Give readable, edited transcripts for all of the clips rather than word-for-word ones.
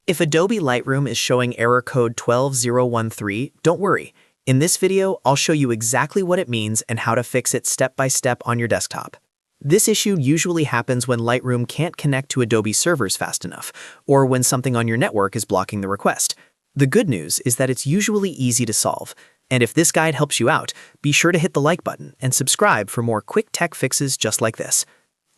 If Adobe Lightroom is showing error code 12013, don't worry. In this video, I'll show you exactly what it means and how to fix it step by step on your desktop. This issue usually happens when Lightroom can't connect to Adobe servers fast enough, or when something on your network is blocking the request. The good news is that it's usually easy to solve, and if this guide helps you out, be sure to hit the like button and subscribe for more quick tech fixes just like this.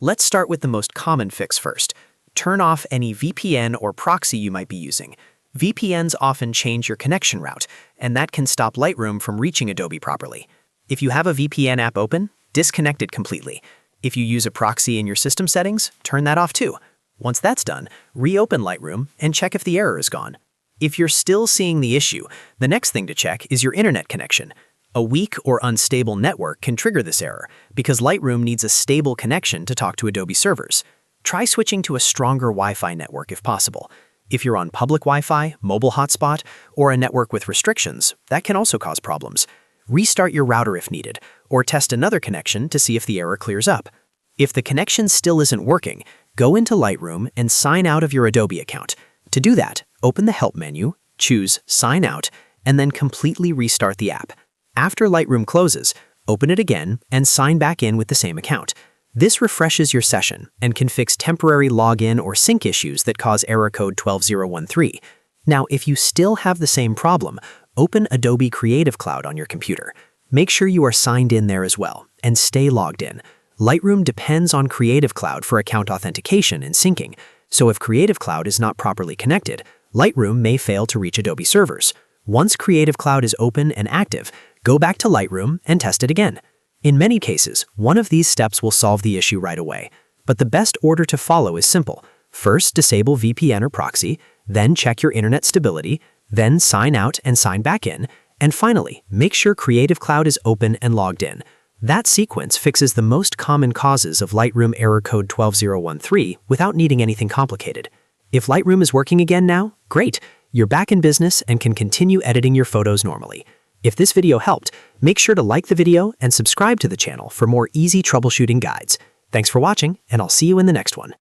Let's start with the most common fix first. Turn off any VPN or proxy you might be using. VPNs often change your connection route, and that can stop Lightroom from reaching Adobe properly. If you have a VPN app open, disconnect it completely. If you use a proxy in your system settings, turn that off too. Once that's done, reopen Lightroom and check if the error is gone. If you're still seeing the issue, the next thing to check is your internet connection. A weak or unstable network can trigger this error because Lightroom needs a stable connection to talk to Adobe servers. Try switching to a stronger Wi-Fi network if possible. If you're on public Wi-Fi, mobile hotspot, or a network with restrictions, that can also cause problems. Restart your router if needed, or test another connection to see if the error clears up. If the connection still isn't working, go into Lightroom and sign out of your Adobe account. To do that, open the Help menu, choose Sign Out, and then completely restart the app. After Lightroom closes, open it again and sign back in with the same account. This refreshes your session and can fix temporary login or sync issues that cause error code 12013. Now, if you still have the same problem, open Adobe Creative Cloud on your computer. Make sure you are signed in there as well, and stay logged in. Lightroom depends on Creative Cloud for account authentication and syncing, so if Creative Cloud is not properly connected, Lightroom may fail to reach Adobe servers. Once Creative Cloud is open and active, go back to Lightroom and test it again. In many cases, one of these steps will solve the issue right away, but the best order to follow is simple. First, disable VPN or proxy, then check your internet stability, then sign out and sign back in, and finally, make sure Creative Cloud is open and logged in. That sequence fixes the most common causes of Lightroom error code 12013 without needing anything complicated. If Lightroom is working again now, great! You're back in business and can continue editing your photos normally. If this video helped, make sure to like the video and subscribe to the channel for more easy troubleshooting guides. Thanks for watching, and I'll see you in the next one.